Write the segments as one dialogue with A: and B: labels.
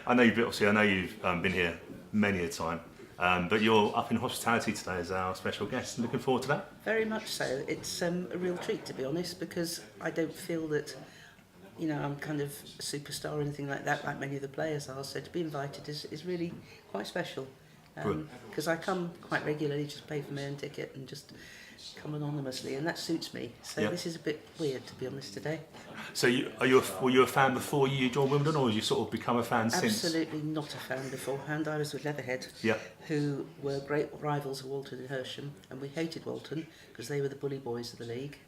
A: I know you've been here many a time, but you're up in hospitality today as our special guest. Looking forward to that.
B: Very much so. It's a real treat, to be honest, because I don't feel that, I'm kind of a superstar or anything like that, like many of the players are. So to be invited is really quite special. Because I come quite regularly, just pay for my own ticket and just come anonymously, and that suits me. So This is a bit weird, to be honest, today.
A: So were you a fan before you joined Wimbledon, or have you sort of become a fan since?
B: Absolutely not a fan beforehand. I was with Leatherhead, who were great rivals of Walton and Hersham, and we hated Walton because they were the bully boys of the league.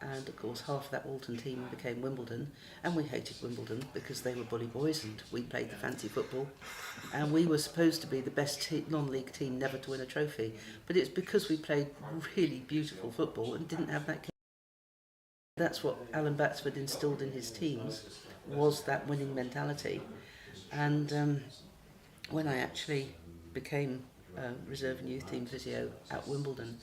B: And of course half of that Walton team became Wimbledon, and we hated Wimbledon because they were bully boys and we played the fancy football, and we were supposed to be the best non-league team never to win a trophy, but it's because we played really beautiful football and didn't have that. That's what Alan Batsford instilled in his teams, was that winning mentality. And when I actually became reserve and youth team physio at Wimbledon,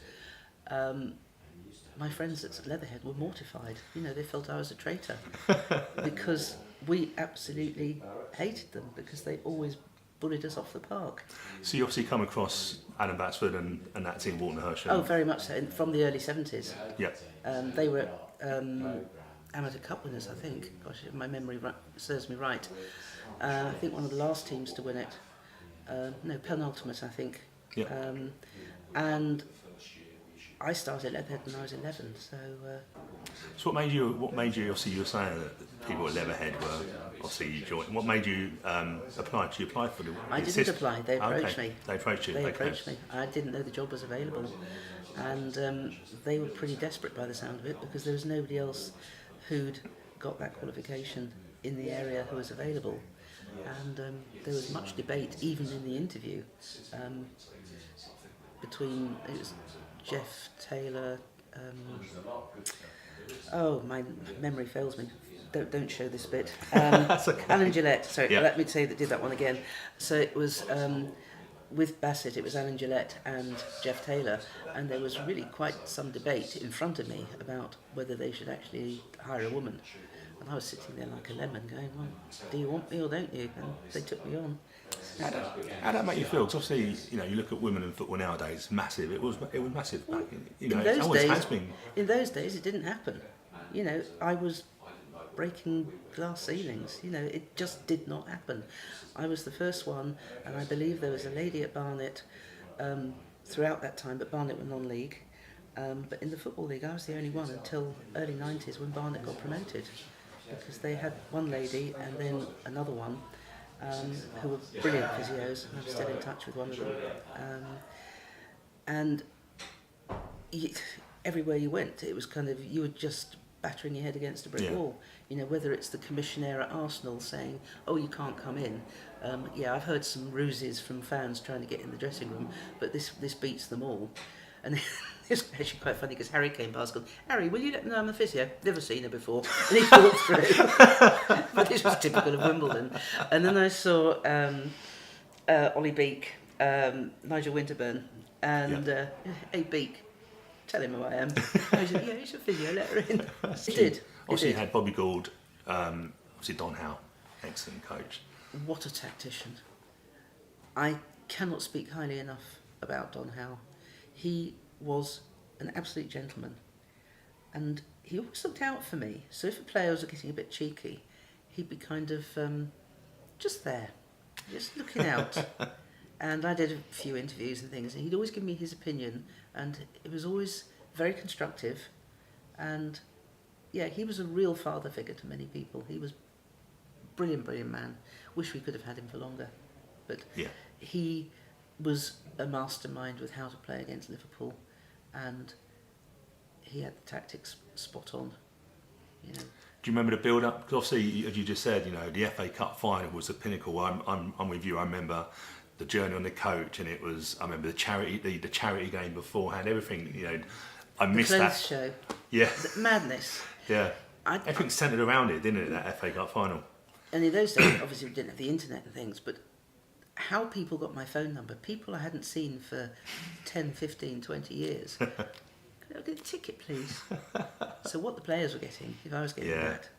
B: my friends at Leatherhead were mortified. They felt I was a traitor because we absolutely hated them because they always bullied us off the park.
A: So you obviously come across Alan Batsford and that team, Walton Hersham.
B: Oh, very much so. From the early 70s.
A: Yeah.
B: They were amateur cup winners, I think. Gosh, if my memory serves me right. I think one of the last teams to win it. No, penultimate, I think.
A: Yeah.
B: And I started Leatherhead when I was 11, so...
A: So what made you, obviously you were saying that people at Leatherhead were, obviously you joined, what made you apply? Did you apply for the...
B: I didn't apply, they approached
A: me. They approached you?
B: They approached me. I didn't know the job was available, and they were pretty desperate by the sound of it because there was nobody else who'd got that qualification in the area who was available, and there was much debate, even in the interview, between... It was Jeff Taylor, my memory fails me. Don't show this bit.
A: That's okay.
B: Alan Gillette, sorry, let me say that did that one again. So it was with Bassett, it was Alan Gillette and Jeff Taylor, and there was really quite some debate in front of me about whether they should actually hire a woman. And I was sitting there like a lemon going, well, do you want me or don't you? And they took me on.
A: How did that make you feel? Because obviously, you look at women in football nowadays, massive. It was massive back in, it always has been.
B: In those days, it didn't happen. I was breaking glass ceilings. It just did not happen. I was the first one, and I believe there was a lady at Barnet throughout that time, but Barnet were non-league. But in the Football League, I was the only one until early 90s when Barnet got promoted, because they had one lady and then another one. Who were brilliant physios, and I'm still in touch with one of them. Everywhere you went, it was kind of, you were just battering your head against a brick wall. Whether it's the commissioner at Arsenal saying, oh, you can't come in. I've heard some ruses from fans trying to get in the dressing room, but this beats them all. And it's actually quite funny because Harry came past and goes, Harry, will you let me know I'm a physio? Never seen her before. And he walked through. But this was typical of Wimbledon. And then I saw Ollie Beak, Nigel Winterburn, and hey Beak, tell him who I am. I said, yeah, he's a physio, let her in. He did.
A: Also, you had Bobby Gould, obviously Don Howe, excellent coach.
B: What a tactician. I cannot speak highly enough about Don Howe. He was an absolute gentleman, and he always looked out for me. So if a player was getting a bit cheeky, he'd be kind of just there, just looking out. And I did a few interviews and things, and he'd always give me his opinion, and it was always very constructive. And he was a real father figure to many people. He was brilliant man. Wish we could have had him for longer, but he was a mastermind with how to play against Liverpool, and he had the tactics spot on. Do
A: you remember the build-up? Because obviously, as you just said, the FA Cup final was the pinnacle. I'm with you. I remember the journey on the coach, and I remember the charity game beforehand. Everything, I missed that.
B: The clothes show.
A: Yeah.
B: The madness.
A: Yeah. Everything centred around it, didn't it? That FA Cup final.
B: And in those days, obviously, we didn't have the internet and things, but how people got my phone number, people I hadn't seen for 10, 15, 20 years. Could I get a ticket, please? So what the players were getting, if I was getting that.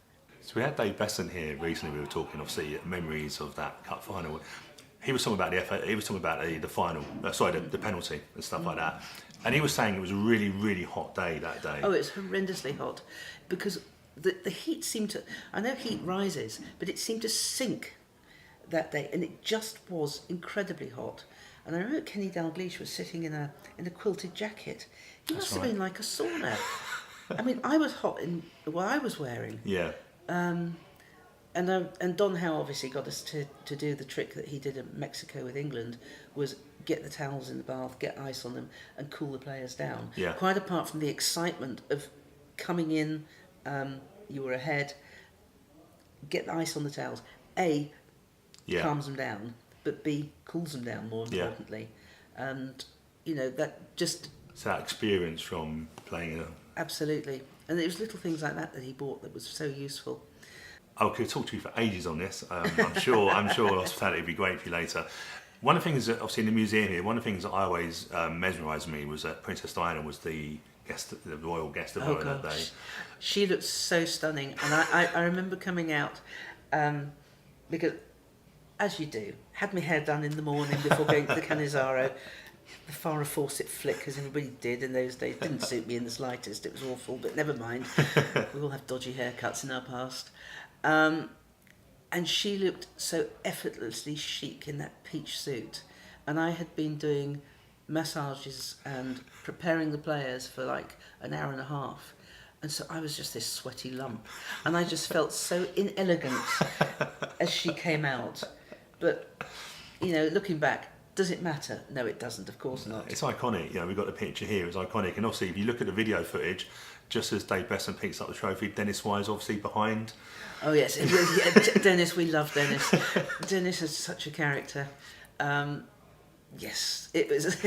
A: So we had Dave Besson here recently. We were talking, obviously, memories of that cup final. He was talking about the FA. He was talking about the final. The penalty and stuff like that. And he was saying it was a really, really hot day that day.
B: Oh, it's horrendously hot because the heat seemed to. I know heat rises, but it seemed to sink that day, and it just was incredibly hot. And I remember Kenny Dalglish was sitting in a quilted jacket. He must have been like a sauna. I mean, I was hot in what I was wearing.
A: Yeah.
B: And Don Howe obviously got us to do the trick that he did in Mexico with England, was get the towels in the bath, get ice on them, and cool the players down.
A: Yeah.
B: Quite apart from the excitement of coming in, you were ahead, get the ice on the towels. A, calms them down, but B, cools them down more importantly. Yeah. And, that just...
A: It's that experience from playing it.
B: Absolutely. And it was little things like that he bought that was so useful.
A: I could talk to you for ages on this. I'm sure hospitality would be great for you later. One of the things that, obviously in the museum here, one of the things that I always mesmerised me was that Princess Diana was the royal guest of honor that day.
B: She looked so stunning, and I remember coming out because, as you do, had my hair done in the morning before going to the Cannizzaro. The Farrah Fawcett flick, as everybody did in those days, didn't suit me in the slightest. It was awful, but never mind. We all have dodgy haircuts in our past. And she looked so effortlessly chic in that peach suit. And I had been doing massages and preparing the players for like an hour and a half. And so I was just this sweaty lump. And I just felt so inelegant as she came out. But, looking back, does it matter? No, it doesn't, of course not.
A: It's iconic. We've got the picture here. It's iconic. And obviously, if you look at the video footage, just as Dave Besson picks up the trophy, Dennis Wise obviously behind.
B: Oh, yes. Dennis, we love Dennis. Dennis is such a character. Yes, it was...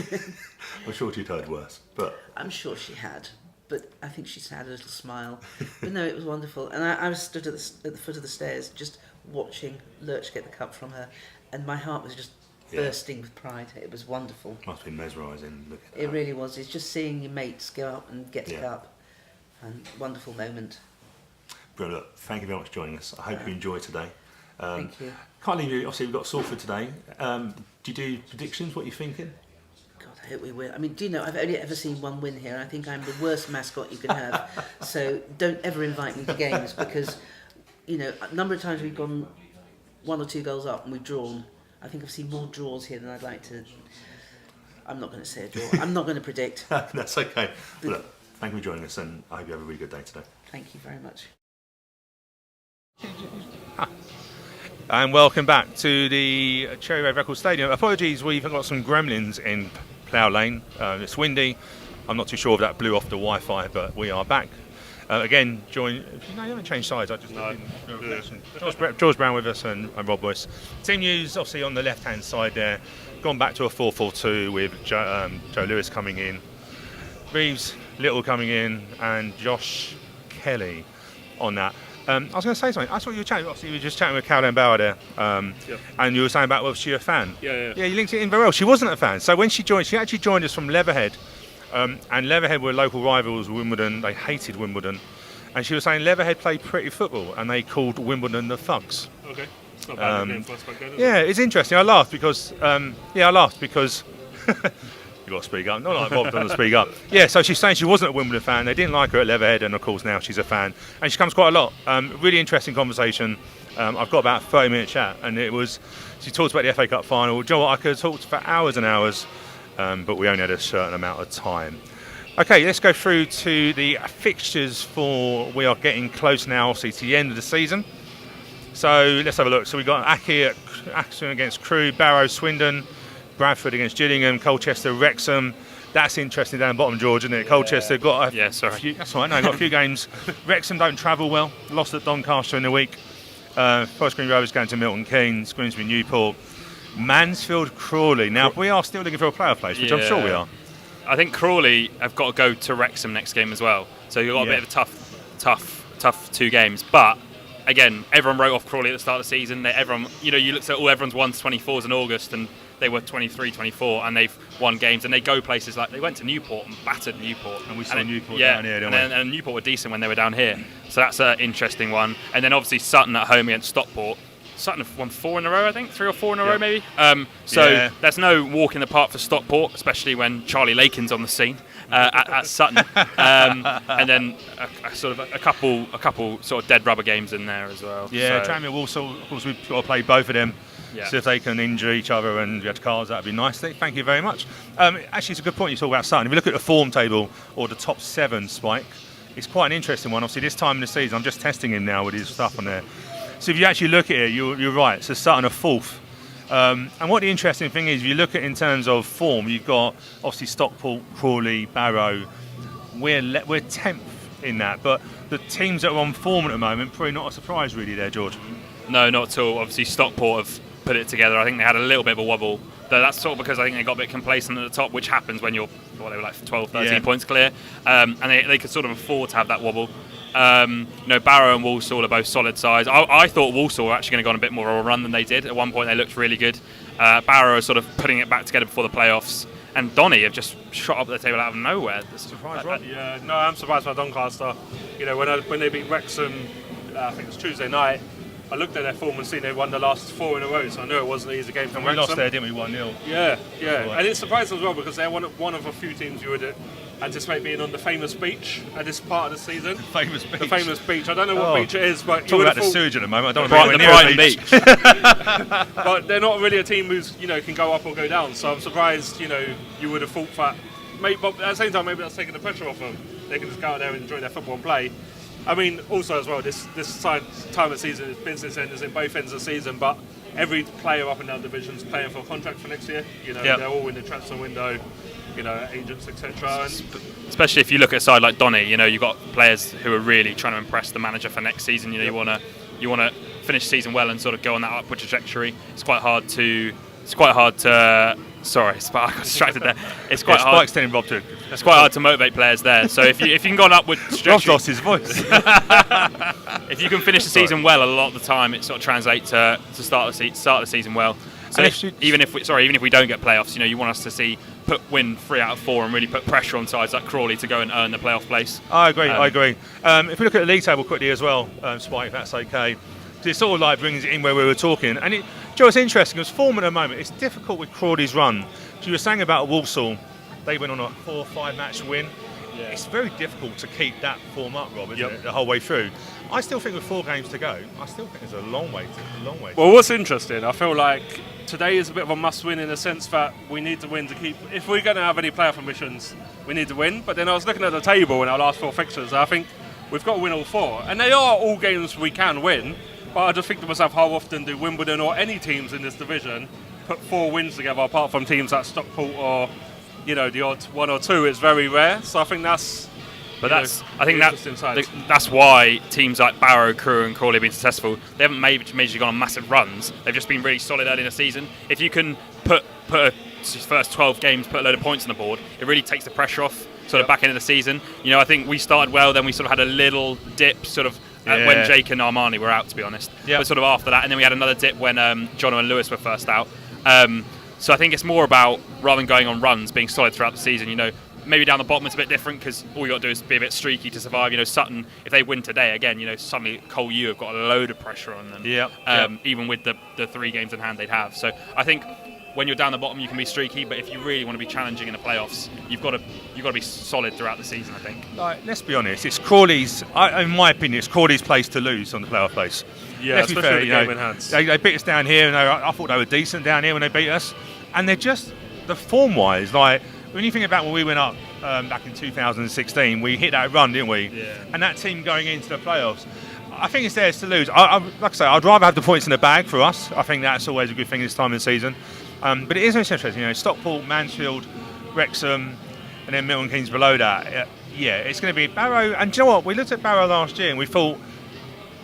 A: I'm sure she'd heard worse, but...
B: I'm sure she had, but I think she's had a little smile. But no, it was wonderful. And I was stood at the foot of the stairs just watching Lurch get the cup from her, and my heart was just bursting with pride. It was wonderful.
A: Must have been mesmerising.
B: It really was. It's just seeing your mates go up and get the cup. And wonderful moment.
A: Brilliant. Thank you very much for joining us. I hope you enjoyed today.
B: Thank you.
A: Can't leave you. Obviously, we've got Salford today. Do you do predictions? What are you thinking?
B: God, I hope we win. I mean, do you know, I've only ever seen one win here. I think I'm the worst mascot you can have. So don't ever invite me to games because, a number of times we've gone 1 or 2 goals up and we've drawn. I think I've seen more draws here than I'd like to. I'm not going to say a draw. I'm not going to predict.
A: That's okay. Look, thank you for joining us, and I hope you have a really good day today.
B: Thank you very much.
C: And welcome back to the Cherry Red Record Stadium. Apologies, we've got some gremlins in Plough Lane. It's windy. I'm not too sure if that blew off the Wi-Fi, but we are back. Again, you haven't changed sides. I just George Brown with us and Rob Boyce. Team news, obviously on the left-hand side there. Gone back to a 4-4-2 with Joe Lewis coming in, Reeves Little coming in, and Josh Kelly on that. I was going to say something. I saw you were chatting. Obviously, you were just chatting with Caroline Bauer there, and you were saying about was she a fan?
D: Yeah.
C: Yeah, you linked it in very well. She wasn't a fan. So when she actually joined us from Leatherhead. And Leatherhead were local rivals of Wimbledon. They hated Wimbledon. And she was saying Leatherhead played pretty football and they called Wimbledon the Thugs.
D: Okay. It's not bad name for us back then, is
C: yeah, it's interesting. I laughed because you've got to speak up. Not like Bob doesn't speak up. Yeah, so she's saying she wasn't a Wimbledon fan. They didn't like her at Leatherhead, and of course now she's a fan. And she comes quite a lot. Really interesting conversation. I've got about a 30-minute chat, and she talked about the FA Cup final. Do you know what? I could have talked for hours and hours. But we only had a certain amount of time. Okay, let's go through to the fixtures we are getting close now, obviously, to the end of the season. So let's have a look. So we've got Aki against Crewe, Barrow, Swindon, Bradford against Gillingham, Colchester, Wrexham. That's interesting down the bottom, George, isn't it? Colchester got a few. That's all right. No, got a few games. Wrexham don't travel well. Lost at Doncaster in the week. Forest Green Rovers going to Milton Keynes, Grimsby, Newport. Mansfield, Crawley. Now, we are still looking for a playoff place, which I'm sure we are.
D: I think Crawley have got to go to Wrexham next game as well. So you've got a bit of a tough 2 games. But again, everyone wrote off Crawley at the start of the season. Everyone, you looked at everyone's won 24s in August, and they were 23, 24, and they've won games, and they go places like they went to Newport and battered Newport.
C: And we saw Newport down here, didn't we?
D: And Newport were decent when they were down here. So that's an interesting one. And then obviously Sutton at home against Stockport. Sutton have won 4 in a row, I think, 3 or 4 in a row maybe. There's no walk in the park for Stockport, especially when Charlie Lakin's on the scene at Sutton. And then a couple sort of dead rubber games in there as well.
C: Yeah, Tranmere Walsall, of course, we've got to play both of them.
D: Yeah.
C: So if they can injure each other and get cards, that'd be nice. Thank you very much. Actually, it's a good point you talk about Sutton. If you look at the form table or the top 7, Spike, it's quite an interesting one. Obviously, this time in the season, I'm just testing him now with his stuff on there. So if you actually look at it, you're right. So Sutton are 4th. And what the interesting thing is, if you look at in terms of form, you've got obviously Stockport, Crawley, Barrow. We're 10th in that. But the teams that are on form at the moment, probably not a surprise really there, George.
D: No, not at all. Obviously, Stockport have put it together. I think they had a little bit of a wobble. Though that's sort of because I think they got a bit complacent at the top, which happens when they were like 12, 13 points clear. And they could sort of afford to have that wobble. Barrow and Walsall are both solid sides. I thought Walsall were actually going to go on a bit more of a run than they did. At one point they looked really good. Barrow are sort of putting it back together before the playoffs. And Donny have just shot up the table out of nowhere.
C: Surprise, right?
E: Yeah, no, I'm surprised by Doncaster. When they beat Wrexham, I think it was Tuesday night, I looked at their form and seen they won the last 4 in a row, so I knew it wasn't an easy game for
C: And
E: Wrexham.
C: we lost there, didn't we? 1-0.
E: Yeah. And it's surprising as well because they're one of a few teams you would anticipate being on the famous beach at this part of the season.
C: The famous beach.
E: The famous beach. I don't know what beach it is, but
C: Talk about the sewage at the moment. I don't want to be
D: Brighton
C: near a beach.
E: But they're not really a team who's can go up or go down. So I'm surprised you would have thought that. Maybe, but at the same time, maybe that's taking the pressure off them. They can just go out there and enjoy their football and play. I mean, also as well, this time of season is business end, is in both ends of the season, but every player up and down divisions playing for a contract for next year. They're all in the transfer window, agents, etc.
D: Especially if you look at a side like Donny, you've got players who are really trying to impress the manager for next season. You want to finish the season well and sort of go on that upward trajectory. It's quite hard to. Sorry, Spike, I got distracted there. It's quite hard.
C: Spike's telling Rob to.
D: It's quite hard to motivate players there. So if you can go on upward trajectory,
C: Rob's lost his voice.
D: if you can finish the season well, a lot of the time it sort of translates to start the season well. So even if we don't get playoffs, you want us to win 3 out of 4 and really put pressure on sides like Crawley to go and earn the playoff place.
C: I agree. If we look at the league table quickly as well, Spike, if that's okay. It sort of like brings it in where we were talking. And Joe, it's interesting because form at the moment, it's difficult with Crawley's run. So you were saying about Walsall, they went on a 4 or 5 match win. Yeah. It's very difficult to keep that form up, Rob, isn't it, the whole way through. I still think with 4 games to go, I still think there's a long way.
E: Well, what's interesting, I feel like today is a bit of a must-win in the sense that we need to win to keep. If we're going to have any playoff ambitions, we need to win. But then I was looking at the table in our last 4 fixtures, and I think we've got to win all 4, and they are all games we can win. But I just think to myself, how often do Wimbledon or any teams in this division put 4 wins together, apart from teams like Stockport or the odd 1 or 2? It's very rare. So I think that's.
D: That's why teams like Barrow, Crewe, and Crawley have been successful. They haven't majorly gone on massive runs. They've just been really solid early in the season. If you can put first 12 games, put a load of points on the board, it really takes the pressure off. Sort of back into the season. I think we started well, then we sort of had a little dip, sort of. When Jake and Armani were out, to be honest. But sort of after that, and then we had another dip when Jono and Lewis were first out. So I think it's more about, rather than going on runs, being solid throughout the season. Maybe down the bottom it's a bit different because all you got to do is be a bit streaky to survive. Sutton, if they win today again, suddenly Cole U have got a load of pressure on them. Even with the 3 games in hand they'd have. So I think when you're down the bottom, you can be streaky, but if you really want to be challenging in the playoffs, you've got to be solid throughout the season, I think.
C: Let's be honest, it's Crawley's. In my opinion, it's Crawley's place to lose on the playoff place.
E: Yeah,
C: let's be fair.
E: The game in hands.
C: They beat us down here, and I thought they were decent down here when they beat us. And they're just the form-wise, like when you think about when we went up back in 2016, we hit that run, didn't we?
E: Yeah.
C: And that team going into the playoffs. I think it's theirs to lose. Like I say, I'd rather have the points in the bag for us. I think that's always a good thing this time of the season. But it is interesting, Stockport, Mansfield, Wrexham, and then Milton Keynes below that. It's going to be Barrow. And do you know what? We looked at Barrow last year and we thought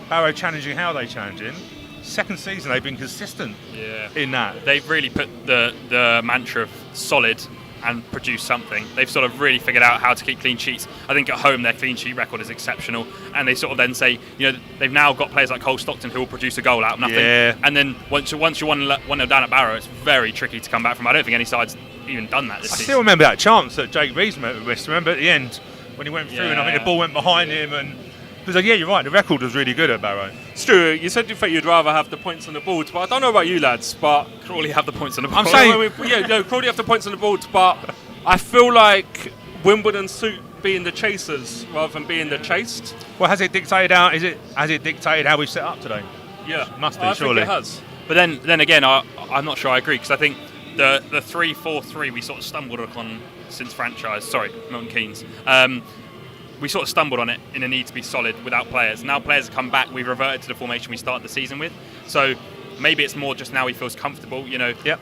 C: Barrow challenging how they challenging. Second season, they've been consistent in that.
D: They've really put the mantra of solid and produce something. They've sort of really figured out how to keep clean sheets. I think at home their clean sheet record is exceptional, and they sort of then say, they've now got players like Cole Stockton who will produce a goal out of nothing.
C: Yeah.
D: And then once you're 1-0 down at Barrow, it's very tricky to come back from. I don't think any side's even done that this
C: I
D: season.
C: still remember that chance that Jake Reeves missed. Remember at the end when he went through and I think the ball went behind him and. Because you're right. The record was really good at Barrow.
E: Stu, you said you think you'd rather have the points on the board, but I don't know about you lads. But
D: Crawley have the points on the board.
C: I'm saying,
E: Crawley have the points on the board, but I feel like Wimbledon suit being the chasers rather than being the chased.
C: well, has it dictated how we set up today?
E: Yeah,
C: Must be,
E: I
C: surely.
E: think it has.
D: But then again, I'm not sure I agree, because I think the 3-4-3 we sort of stumbled upon since franchise. Sorry, Milton Keynes. We sort of stumbled on it in a need to be solid without players. Now players have come back, we've reverted to the formation we started the season with. So maybe it's more just now he feels comfortable.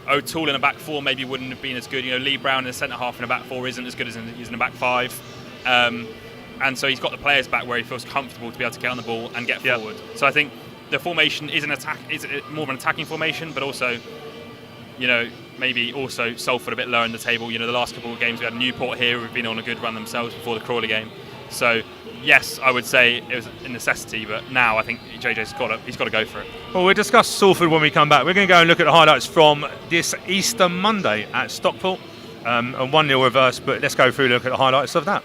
D: O'Toole in a back four maybe wouldn't have been as good. Lee Brown in a centre half in a back four isn't as good as he's in a back five. And so he's got the players back where he feels comfortable to be able to get on the ball and get forward. So I think the formation is more of an attacking formation, but also, maybe also Salford a bit lower in the table. The last couple of games we had Newport here who've been on a good run themselves before the Crawley game. So yes, I would say it was a necessity, but now I think JJ's got to go for it.
C: Well, we'll discuss Salford when we come back. We're going to go and look at the highlights from this Easter Monday at Stockport, and 1-0 reverse. But let's go through and look at the highlights of that.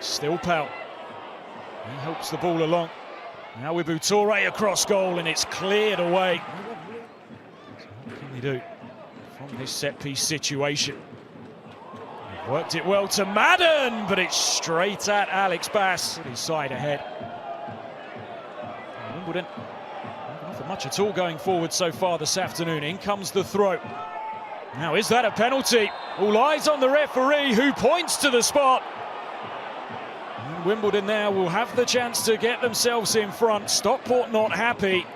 F: Still Powell. He helps the ball along. Now with Boutoure across goal, and it's cleared away. So what can they do from this set-piece situation? They've worked it well to Madden, but it's straight at Alex Bass. His side ahead. And Wimbledon haven't offered much at all going forward so far this afternoon. In comes the throw. Now, is that a penalty? All eyes on the referee, who points to the spot. And Wimbledon now will have the chance to get themselves in front. Stockport not happy.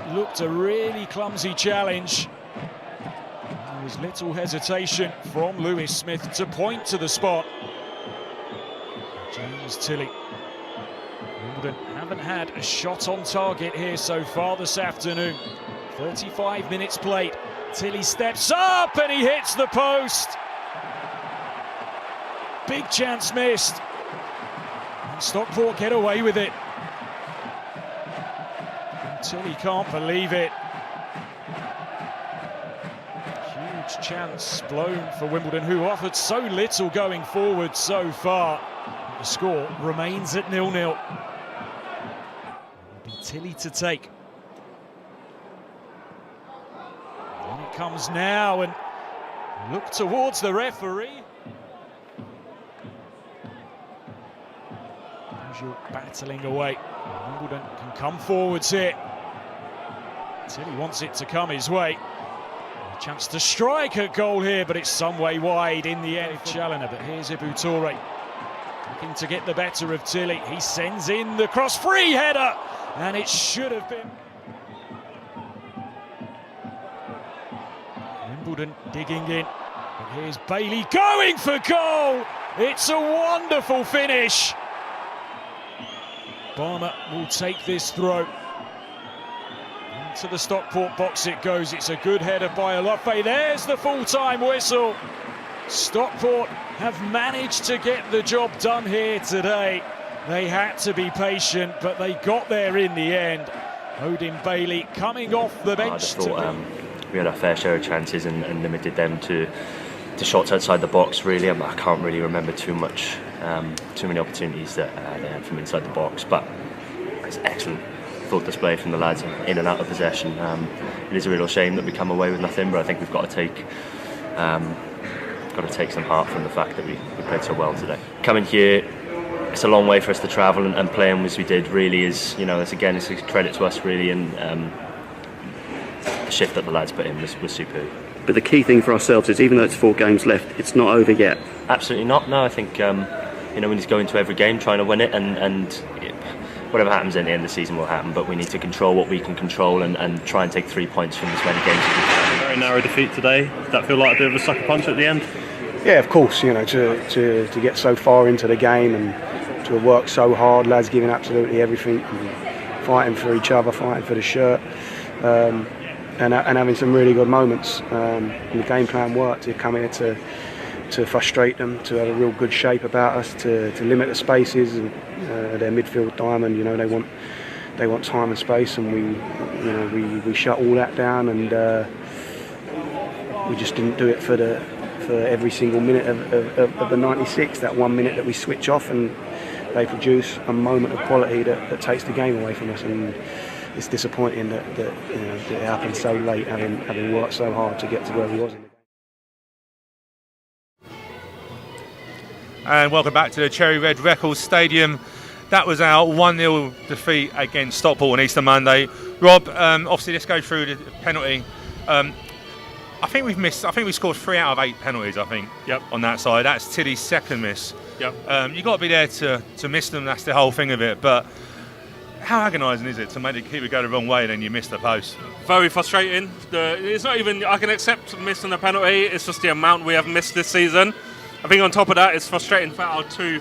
F: It looked a really clumsy challenge. There was little hesitation from Lewis Smith to point to the spot. James Tilley. Wimbledon haven't had a shot on target here so far this afternoon. 35 minutes played. Tilley steps up and he hits the post. Big chance missed. And Stockport get away with it. And Tilley can't believe it. Huge chance blown for Wimbledon, who offered so little going forward so far. The score remains at 0-0. It'll be Tilley to take. And it comes now, and look towards the referee. Usual battling away. Wimbledon can come forwards here. Tilley wants it to come his way. A chance to strike at goal here, but it's some way wide in the end. Challoner, but here's Boutoure. Looking to get the better of Tilley. He sends in the cross, free header, and it should have been. Wimbledon digging in, but here's Bailey going for goal. It's a wonderful finish. Barmer will take this throw. Into the Stockport box it goes. It's a good header by Alofe. There's the full-time whistle. Stockport have managed to get the job done here today. They had to be patient, but they got there in the end. Odin Bailey coming off the
G: I
F: bench.
G: just thought we had our fair share of chances and limited them to shots outside the box. Really, I can't really remember too many opportunities that they had from inside the box. But it's excellent full display from the lads in and out of possession. It is a real shame that we come away with nothing, but I think we've got to take some heart from the fact that we played so well today. Coming here, it's a long way for us to travel, and playing as we did really is, it's a credit to us really, and the shift that the lads put in was superb.
H: But the key thing for ourselves is, even though it's 4 games left, it's not over yet.
G: Absolutely not. No, I think we need to go into every game trying to win it, and whatever happens at the end of the season will happen. But we need to control what we can control and try and take 3 points from as many games as we can.
H: Very narrow defeat today. Does that feel like a bit of a sucker punch at the end?
I: Yeah, of course. To get so far into the game and to have worked so hard, lads giving absolutely everything, and fighting for each other, fighting for the shirt. And having some really good moments. And the game plan worked. To come here to frustrate them, to have a real good shape about us, to limit the spaces. And, their midfield diamond, they want time and space, and we shut all that down, and we just didn't do it for every single minute of the 96. That 1 minute that we switch off, and they produce a moment of quality that takes the game away from us. And it's disappointing that it happened so late, having worked so hard to get to where we was in the game.
C: And welcome back to the Cherry Red Records Stadium. That was our 1-0 defeat against Stockport on Easter Monday. Rob, obviously let's go through the penalty. I think we scored 3 out of 8 penalties,
E: Yep.
C: on that side. That's Tilly's second miss.
E: Yep.
C: You've got to be there to miss them, that's the whole thing of it. But how agonising is it to make the keeper go the wrong way and then you miss the post?
E: Very frustrating. It's not even, I can accept missing the penalty, it's just the amount we have missed this season. I think on top of that, it's frustrating for our 2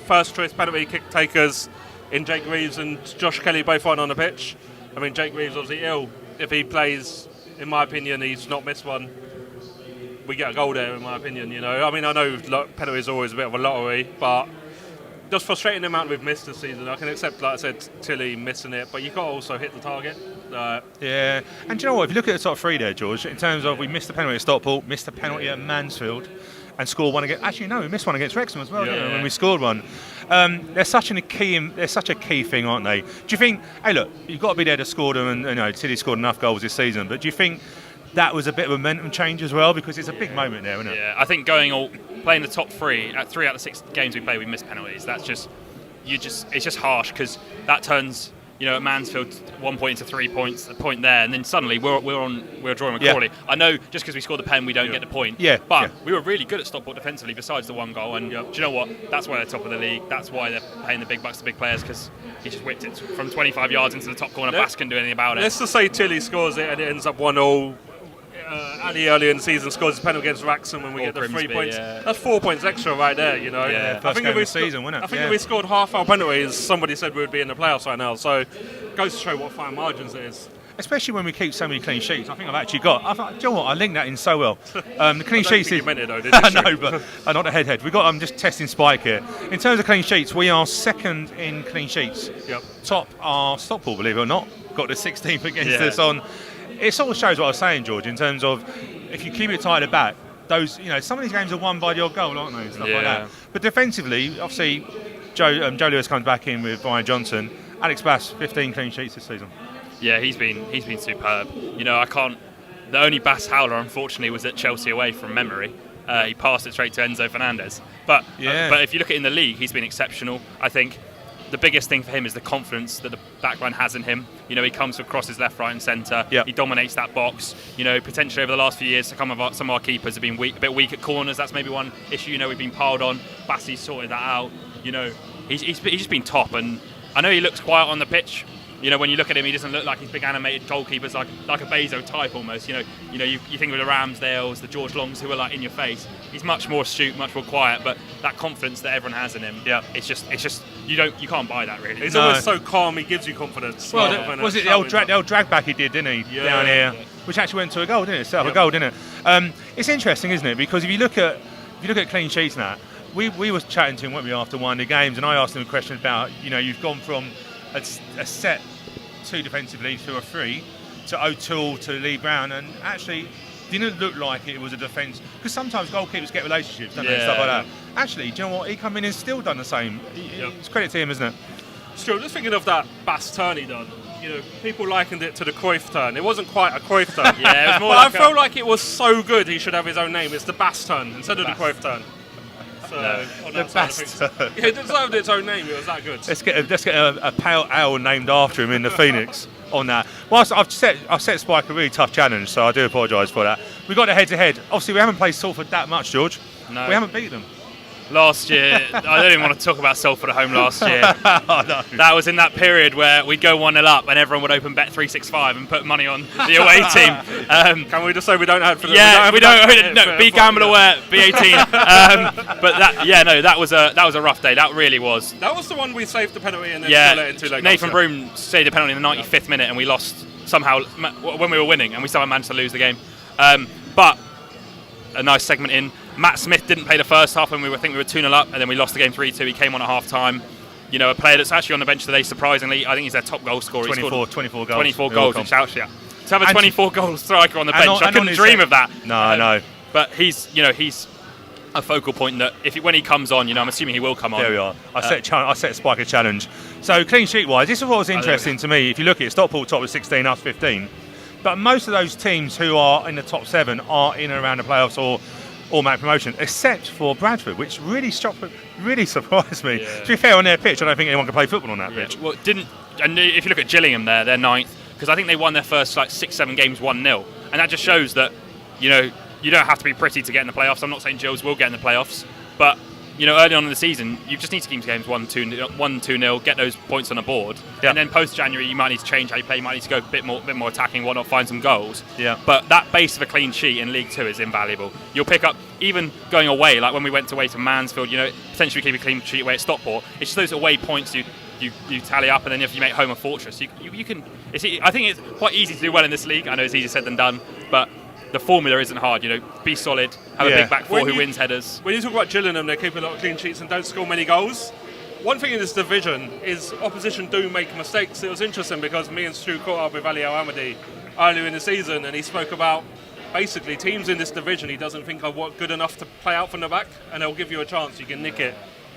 E: first choice penalty kick takers in Jake Reeves and Josh Kelly both on the pitch. I mean, Jake Reeves obviously ill. If he plays, in my opinion, he's not missed one. We get a goal there, in my opinion. I mean, I know penalties are always a bit of a lottery, but just frustrating the amount we've missed this season. I can accept, like I said, Tilly missing it, but you've got to also hit the target.
C: Yeah, and do you know what? If you look at the top 3 there, George, in terms of we missed the penalty at Stockport, missed the penalty at Mansfield, and scored one against. Actually, no, we missed one against Wrexham as well.
E: Yeah.
C: When we scored one. They're such a key thing, aren't they? Do you think? Hey, look, you've got to be there to score them, and Tilly scored enough goals this season. But do you think that was a bit of a momentum change as well? Because it's a big moment there, isn't it?
D: Yeah, I think playing the top 3 at 3 out of the 6 games we play, we missed penalties. That's it's just harsh, because that turns. At Mansfield, 1 point into 3 points, a point there, and then suddenly we're drawing with Crawley. I know just because we scored the pen, we don't get the point. But we were really good at Stockport defensively, besides the 1 goal. And do you know what? That's why they're top of the league. That's why they're paying the big bucks to big players, because he just whipped it from 25 yards into the top corner. Bass couldn't do anything about it.
E: Let's just say Tilly scores it and it ends up 1-0. Ali earlier in the season scores a penalty against Wrexham and we get the 3 points.
D: Yeah.
E: That's 4 points extra right there,
C: Yeah, first game of the season, wasn't it?
E: I think if we scored half our penalties, somebody said we would be in the playoffs right now. So goes to show what fine margins it is.
C: Especially when we keep so many clean sheets. I think I've actually got. Do you know what? I linked that in so well. The clean sheets
E: think
C: is.
E: you meant it though, did you?
C: I know, but not the head. I'm just testing Spike here. In terms of clean sheets, we are second in clean sheets.
E: Yep.
C: Top are Stockport, believe it or not. Got the 16th against us on. It sort of shows what I was saying, George, in terms of if you keep it tight at the back, those, some of these games are won by the odd goal, aren't they? And stuff like that. But defensively, obviously, Joe Lewis comes back in with Brian Johnson. Alex Bass, 15 clean sheets this season.
D: Yeah, he's been superb. The only Bass howler, unfortunately, was at Chelsea away from memory. He passed it straight to Enzo Fernandez. But if you look at it in the league, he's been exceptional. I think the biggest thing for him is the confidence that the backline has in him. He comes across his left, right and centre.
C: Yep.
D: He dominates that box. Potentially over the last few years, some of our keepers have been a bit weak at corners. That's maybe one issue, we've been piled on. Bassie's sorted that out. He's just been top. And I know he looks quiet on the pitch. When you look at him, he doesn't look like his big animated goalkeepers, like a Bezo type almost. You think of the Ramsdales, the George Longs, who are like in your face. He's much more astute, much more quiet, but that confidence that everyone has in him, it's just you can't buy that really.
E: He's always so calm. He gives you confidence.
C: Well, was it the old drag back he did, didn't he? Down here, which actually went to a goal, didn't it? Set up a goal, didn't it? It's interesting, isn't it? Because if you look at clean sheets now, we were chatting to him, weren't we, after one of the games, and I asked him a question about you've gone from a set 2 defensively to a 3 to O'Toole to Lee Brown, and actually didn't look like it was a defence, because sometimes goalkeepers get relationships, don't they, and stuff like that. Actually, do you know what? He come in and still done the same. It's credit to him, isn't it?
E: Still, just thinking of that Bass turn he done. You know, people likened it to the Cruyff turn. It wasn't quite a Cruyff turn.
D: Yeah, it was more
E: but
D: like
E: I felt like it was so good he should have his own name. It's the Bass turn instead of the Cruyff turn. So,
C: The Bass turn.
E: Yeah, it deserved its own name. It was that good.
C: Let's get a pale ale named after him in the Phoenix on that. Whilst I've set Spike a really tough challenge, so I do apologise for that. We got the head-to-head. Obviously, we haven't played Salford that much, George.
D: No.
C: We haven't beat them.
D: Last year, I don't even want to talk about Salford at home last year.
C: Oh, no.
D: That was in that period where we'd go 1-0 up and everyone would open Bet365 and put money on the away team.
E: Can we just say we don't have for the
D: we don't. No, be gamble aware, be 18. But that was a rough day. That really was.
E: That was the one we saved the penalty and then still let into late.
D: Nathan Broom saved the penalty in the 95th minute and we lost somehow when we were winning, and we somehow managed to lose the game. But a nice segment in. Matt Smith didn't play the first half when we were 2-0 up, and then we lost the game 3-2. He came on at half time. You know, a player that's actually on the bench today, surprisingly, I think he's their top goal scorer.
C: 24 goals.
D: 24 goals, which actually, to have a 24-goal striker on the bench, I couldn't dream of that.
C: No, I know.
D: But he's a focal point that when he comes on, I'm assuming he will come on.
C: There we are. I set Spike a challenge. So clean sheet wise, this is what was interesting to me. If you look at it, Stockport top with 16, us 15. But most of those teams who are in the top 7 are in and around the playoffs or automatic promotion, except for Bradford, which really surprised me.
D: Yeah.
C: To be fair, on their pitch, I don't think anyone can play football on that pitch.
D: Well, and if you look at Gillingham there, they're 9th, because I think they won their first 6-7 games 1-0, and that just shows that you don't have to be pretty to get in the playoffs. I'm not saying Gills will get in the playoffs, but early on in the season, you just need to keep games 1-2-0, get those points on the board, and then post January you might need to change how you play. You might need to go a bit more attacking, whatnot, find some goals.
C: Yeah.
D: But that base of a clean sheet in League 2 is invaluable. You'll pick up, even going away, like when we went away to Mansfield, potentially keep a clean sheet away at Stockport. It's just those away points you tally up, and then if you make home a fortress, you can. I think it's quite easy to do well in this league. I know it's easier said than done, but the formula isn't hard. Be solid, have a big back four who wins headers.
E: When you talk about Gillingham, they keep a lot of clean sheets and don't score many goals. One thing in this division is opposition do make mistakes. It was interesting because me and Stu caught up with Ali Al-Hamadi earlier in the season, and he spoke about basically teams in this division he doesn't think are good enough to play out from the back, and they'll give you a chance, you can nick it,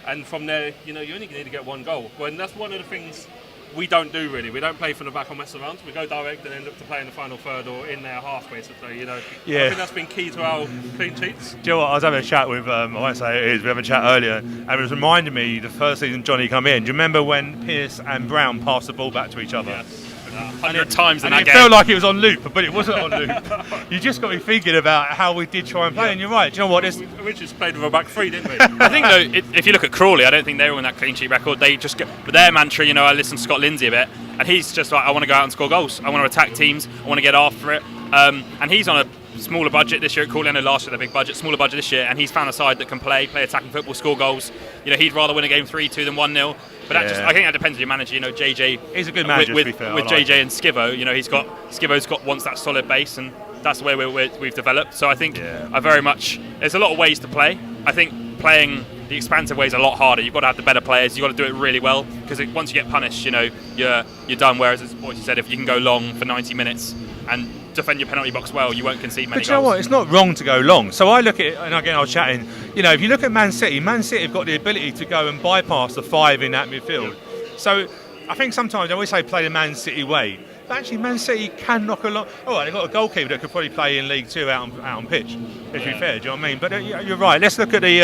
E: and from there, you only need to get one goal. When that's one of the things we don't do really. We don't play from the back or mess around. We go direct and then look to play in the final third or in their half, basically. I think that's been key to our clean sheets.
C: Do you know what? I was having a chat with, I won't say who it is, we had a chat earlier, and it was reminding me the first season Johnny come in. Do you remember when Pearce and Brown passed the ball back to each other?
E: Yes.
D: 100 times in that
C: It
D: game.
C: felt like it was on loop, but it wasn't on loop. You just got me thinking about how we did try and play, and you're right. Do you know what?
E: We just played with a back 3, didn't we?
D: I think though, if you look at Crawley, I don't think they were on that clean sheet record. They just get, but their mantra, I listened to Scott Lindsay a bit, and he's just like, I want to go out and score goals. I want to attack teams. I want to get after it. And he's on a smaller budget this year at Crawley. I know last year they had a big budget, smaller budget this year, and he's found a side that can play attacking football, score goals. He'd rather win a game 3-2 than 1-0. But I think that depends on your manager. JJ,
C: he's a good manager.
D: With
C: to be fair,
D: JJ and Skivo's wants that solid base, and that's the way we've developed. So I think I very much. There's a lot of ways to play. I think playing the expansive way is a lot harder. You've got to have the better players. You've got to do it really well, because once you get punished, you're done. Whereas, as Boyce said, if you can go long for 90 minutes and defend your penalty box well, you won't concede many goals.
C: But you know what? It's not wrong to go long. So I look at it, and again I was chatting. If you look at Man City have got the ability to go and bypass the 5 in that midfield. So I think sometimes I always say play the Man City way. But actually, Man City can knock a lot. All right, they've got a goalkeeper that could probably play in League 2 out on pitch, if you're fair, do you know what I mean? But you're right. Let's look at the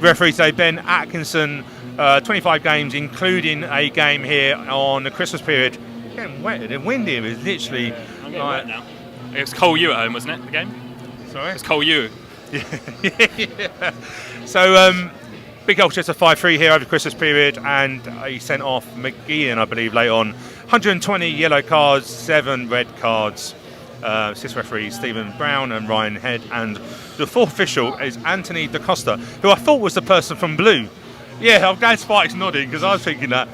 C: referees today. Ben Atkinson, 25 games, including a game here on the Christmas period. Getting wet. The wind here is literally...
D: I'm getting wet now. It was Cole Yu at home, wasn't it, the game?
C: Sorry?
D: It was Cole Yu.
C: Yeah. So, big Colchester 5-3 here over the Christmas period, and he sent off McGeehan, I believe, late on. 120 yellow cards, 7 red cards. 6 referees, Stephen Brown and Ryan Head, and the 4th official is Anthony Da Costa, who I thought was the person from Blue. Yeah, I'm glad Spike's nodding, because I was thinking that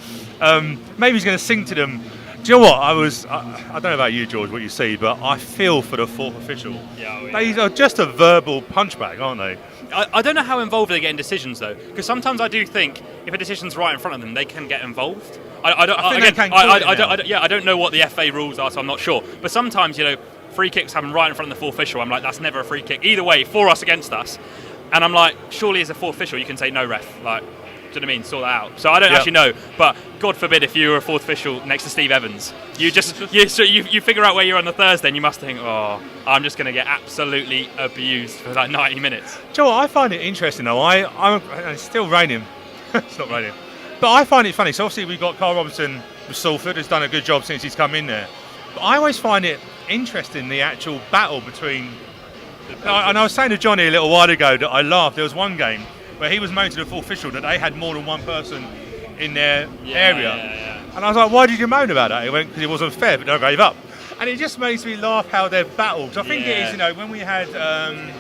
C: maybe he's going to sing to them. Do you know what? I don't know about you, George, what you see, but I feel for the 4th official. They are just a verbal punchbag, aren't they?
D: I don't know how involved they get in decisions, though, because sometimes I do think if a decision's right in front of them, they can get involved. I don't know what the FA rules are, so I'm not sure. But sometimes, free kicks happen right in front of the fourth official. I'm like, that's never a free kick. Either way, for us, against us. And I'm like, surely as a fourth official, you can say no ref. Like, do you know what I mean? Sort that out. So I don't actually know. But God forbid if you were a fourth official next to Steve Evans, you figure out where you're on the Thursday, and you must think, oh, I'm just going to get absolutely abused for like 90 minutes.
C: Do you know what? I find it interesting though. It's still raining. It's not raining. But I find it funny. So obviously we've got Carl Robinson with Salford, who's done a good job since he's come in there. But I always find it interesting, the actual battle between... And I was saying to Johnny a little while ago that I laughed. There was one game where he was moaned to the full official that they had more than one person in their area. And I was like, why did you moan about that? He went, because it wasn't fair, but no, gave up. And it just makes me laugh how they're battled. I think it is, when we had the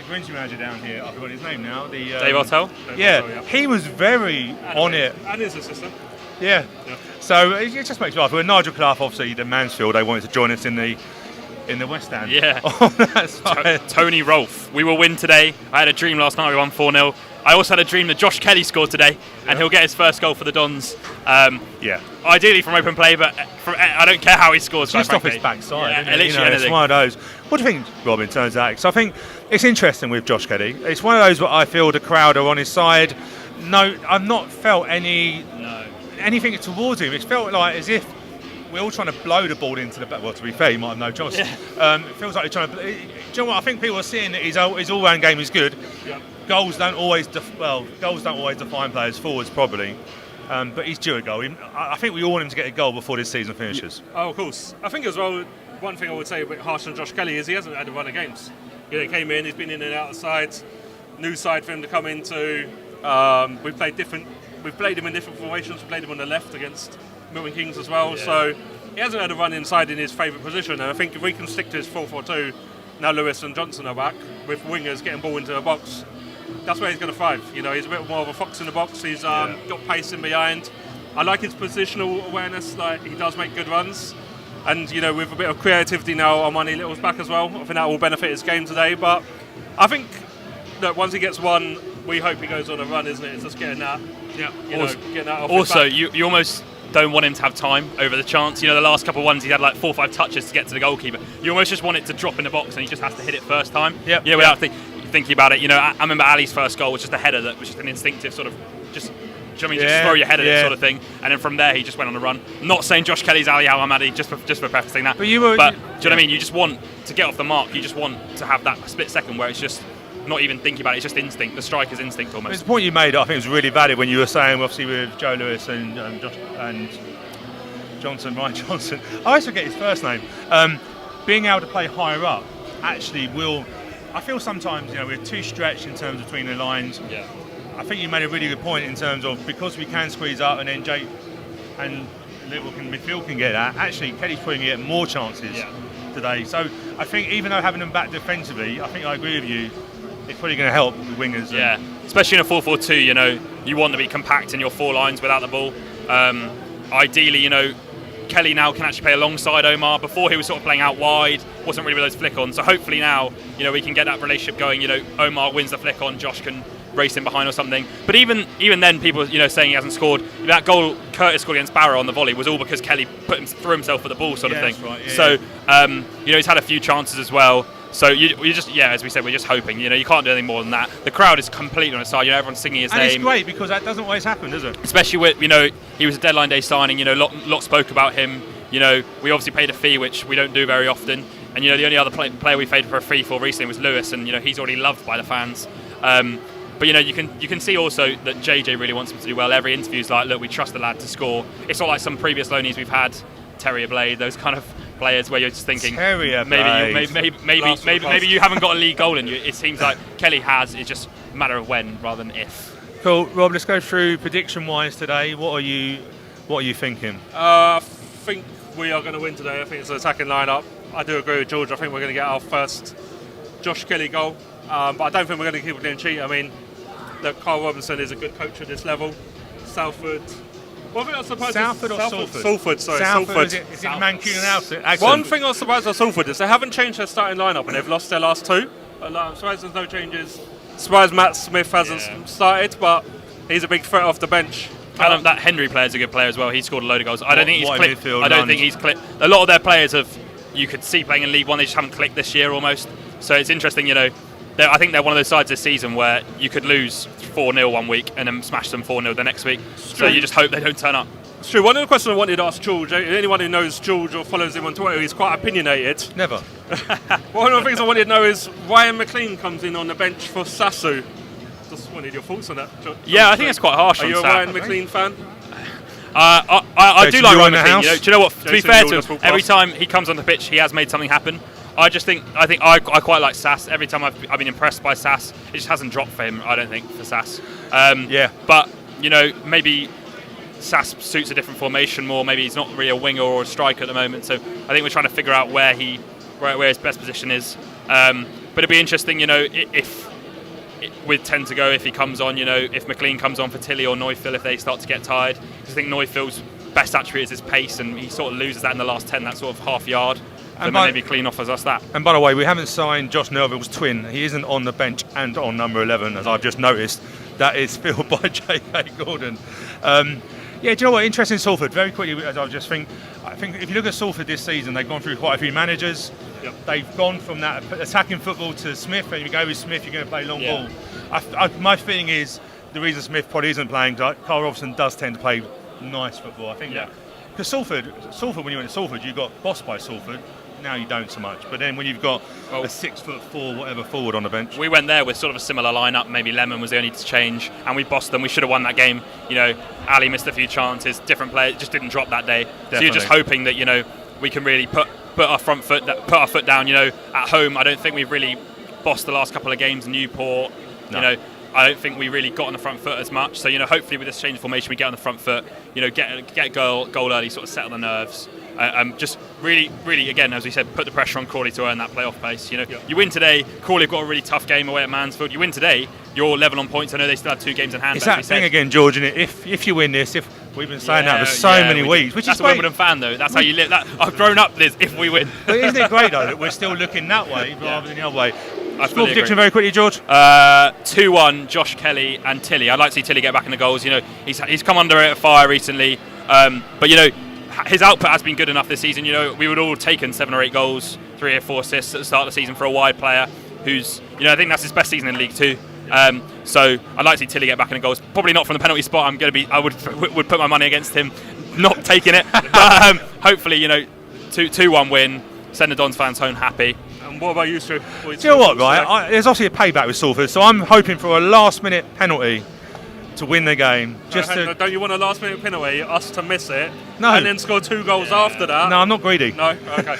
C: Grimsby manager down here, I forgot his name now.
D: Dave Ortell?
C: Yeah, he was very on it.
E: And his assistant.
C: Yeah. So it just makes me laugh. Well, Nigel Clough, obviously, the Mansfield, they wanted to join us in the West Stand.
D: Yeah.
C: On that side.
D: Tony Rolfe. We will win today. I had a dream last night we won 4-0. I also had a dream that Josh Kelly scored today, and he'll get his first goal for the Dons. Ideally from open play, but I don't care how he scores.
C: Just off his backside.
D: It's
C: one of those. What do you think, Robin, turns out? So I think it's interesting with Josh Kelly. It's one of those where I feel the crowd are on his side. No, I've not felt anything towards him. It's felt like as if we're all trying to blow the ball into the back. Well, to be fair, he might have no chance. It feels like they're trying to. Do you know what? I think people are seeing that his all-round game is good.
E: Yeah.
C: Goals don't always define players. Forwards probably, but he's due a goal. I think we all want him to get a goal before this season finishes.
E: Oh, of course. I think as well, one thing I would say a bit harsh on Josh Kelly is he hasn't had a run of games. He came in, he's been in and out of sides. New side for him to come into. We've played him in different formations. We played him on the left against Milton Keynes as well. Yeah. So he hasn't had a run inside in his favourite position. And I think if we can stick to his 4-4-2, now Lewis and Johnson are back with wingers getting ball into the box. That's where he's going to thrive. He's a bit more of a fox in the box. He's got pace in behind. I like his positional awareness. Like he does make good runs. And with a bit of creativity now, Armani Little's back as well. I think that will benefit his game today. But I think that once he gets one, we hope he goes on a run, isn't it? It's just getting that. Yeah. Getting that off
D: also,
E: his back.
D: you almost don't want him to have time over the chance. The last couple of ones he had like 4 or 5 touches to get to the goalkeeper. You almost just want it to drop in the box and he just has to hit it first time. Without thinking about it. I remember Ali's first goal was just a header that was just an instinctive sort of just throw your head at it sort of thing, and then from there he just went on a run. not saying Josh Kelly's Ali Al Ahmadi, just for prefacing that. But do you know what I mean? You just want to get off the mark. You just want to have that split second where it's just not even thinking about it. It's just instinct. The striker's instinct almost.
C: It's the point you made. I think it was really valid when you were saying, obviously with Joe Lewis and Ryan Johnson. I always forget his first name. Being able to play higher up actually will. I feel sometimes we're too stretched in terms between the lines.
D: Yeah.
C: I think you made a really good point in terms of because we can squeeze up and then Jake and midfield can get that. Actually, Kelly's probably going to get more chances today. So I think even though having them back defensively, I think I agree with you. It's probably going to help with wingers.
D: Yeah, especially in a 4-4-2. You want to be compact in your 4 lines without the ball. Ideally, Kelly now can actually play alongside Omar. Before he was sort of playing out wide, wasn't really with those flick on. So hopefully now, we can get that relationship going. Omar wins the flick on, Josh can race in behind or something. But even then, people saying he hasn't scored. That goal Curtis scored against Barrow on the volley was all because Kelly threw himself at the ball, sort of thing.
C: Right, yeah,
D: so he's had a few chances as well. So you just as we said, we're just hoping. You can't do anything more than that. The crowd is completely on his side. Everyone's singing his name.
C: And it's great because that doesn't always happen, does it?
D: Especially with he was a deadline day signing. Lot spoke about him. We obviously paid a fee, which we don't do very often. And the only other player we paid for a fee for recently was Lewis, and he's already loved by the fans. But you can see also that JJ really wants him to do well. Every interview's like, look, we trust the lad to score. It's not like some previous loanees we've had, Terrier Blade, those kind of players where you're just thinking maybe you haven't got a league goal in you. It seems like Kelly has. It's just a matter of when rather than if.
C: Cool, Rob. Let's go through prediction-wise today. What are you thinking?
E: I think we are going to win today. I think it's an attacking lineup. I do agree with George. I think we're going to get our first Josh Kelly goal, but I don't think we're going to keep clean sheet. I mean, that Carl Robinson is a good coach at this level. Salford. One thing I was surprised
C: Salford or Salford?
E: Salford, sorry.
C: Salford. Is it Mancunian accent?
E: One thing I was surprised at Salford is they haven't changed their starting lineup and they've lost their last 2. I'm surprised there's no changes. Surprised Matt Smith hasn't started, but he's a big threat off the bench.
D: Callum, that Henry player is a good player as well. He scored a load of goals. I don't think he's clicked.
C: midfield,
D: I don't
C: Lunge.
D: think he's clicked. A lot of their players you could see playing in League One. They just haven't clicked this year almost. So it's interesting, I think they're one of those sides this season where you could lose 4-0 one week and then smash them 4-0 the next week. So you just hope they don't turn up.
E: It's true. One of the questions I wanted to ask George, anyone who knows George or follows him on Twitter, he's quite opinionated.
C: Never.
E: One of the things I wanted to know is Ryan McLean comes in on the bench for Sasu. Just wanted your thoughts on that.
D: Yeah, I think it's quite harsh
E: Are
D: on
E: you a
D: Sam.
E: Ryan McLean fan?
D: I do
C: Jason,
D: like
C: you're
D: Ryan
C: in the
D: McLean.
C: house?
D: Do you know what? To be
E: Jason,
D: fair
E: you'll
D: to
E: just
D: him,
E: walk
D: every
E: past.
D: time he comes on the pitch, he has made something happen. I think I quite like Sass. Every time I've been impressed by Sass, it just hasn't dropped for him. I don't think for Sass. But maybe Sass suits a different formation more. Maybe he's not really a winger or a striker at the moment. So I think we're trying to figure out where his best position is. But it'd be interesting, if with 10 to go, if he comes on, if McLean comes on for Tilly or Neufville, if they start to get tired. I think Neufville's best attribute is his pace, and he sort of loses that in the last 10, that sort of half yard. So maybe Clean offers us that.
C: And by the way, we haven't signed Josh Neville's twin. He isn't on the bench and on number 11, as I've just noticed. That is filled by J.K. Gordon. Do you know what? Interesting Salford. Very quickly, as I think if you look at Salford this season, they've gone through quite a few managers.
E: Yep.
C: They've gone from that attacking football to Smith, and if you go with Smith, you're going to play long ball. My feeling is the reason Smith probably isn't playing, Carl Robson does tend to play nice football. I think because Salford, when you went to Salford, you got bossed by Salford. Now you don't so much, but then when you've got a 6'4" whatever forward on the bench,
D: we went there with sort of a similar lineup. Maybe Lemon was the only to change, and we bossed them. We should have won that game. Ali missed a few chances. Different players just didn't drop that day.
C: Definitely.
D: So you're just hoping that we can really put our foot down. At home, I don't think we've really bossed the last couple of games. Newport,
C: No.
D: I don't think we really got on the front foot as much. So hopefully with this change of formation, we get on the front foot. Get a goal early, sort of settle the nerves. Just really, really, again, as we said, put the pressure on Crawley to earn that playoff place. You win today. Crawley have got a really tough game away at Mansfield. You win today, you're level on points. I know they still have 2 games in hand.
C: it's that thing again, George. Isn't it? If you win this, if we've been saying that for so many weeks, which
D: that's
C: is
D: a
C: great.
D: Wimbledon fan though. That's how you live. I've grown up, Liz. If we win,
C: But isn't it great though that we're still looking that way rather than the other way?
D: I
C: Score
D: fully
C: prediction
D: agree.
C: very quickly, George.
D: 2-1, Josh Kelly and Tilly. I'd like to see Tilly get back in the goals. He's come under a fire recently, but his output has been good enough this season. We would all have taken 7 or 8 goals, 3 or 4 assists at the start of the season for a wide player who's, I think that's his best season in League Two. So I'd like to see Tilly get back in the goals. Probably not from the penalty spot. I would put my money against him not taking it. But hopefully, 2-1 win. Send the Dons fans home happy.
E: And what about you, Stu?
C: Do you know what, right? There's obviously a payback with Salford, so I'm hoping for a last-minute penalty to win the game.
E: Don't you want a last-minute penalty, us to miss it,
C: No.
E: and then score 2 goals after that?
C: No, I'm not greedy.
E: No? Okay.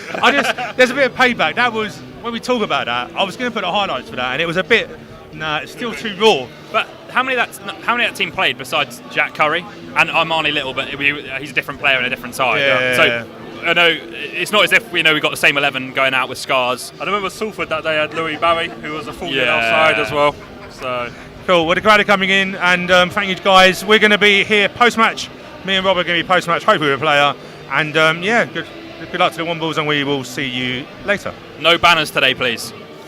C: There's a bit of payback. That was, when we talk about that, I was going to put the highlights for that, and it was a bit, it's still too raw.
D: But how many of that team played besides Jack Curry and Armani Little? But he's a different player in a different side.
C: Yeah.
D: So I know it's not as if we got the same 11 going out with scars.
E: I remember Salford that day had Louis Barry, who was a full outside as well. So
C: Cool. Well, the crowd are coming in, and thank you guys. We're going to be here post-match. Me and Rob are going to be post-match. Hopefully we're a player. And good luck to the Wombles, and we will see you later.
D: No banners today, please.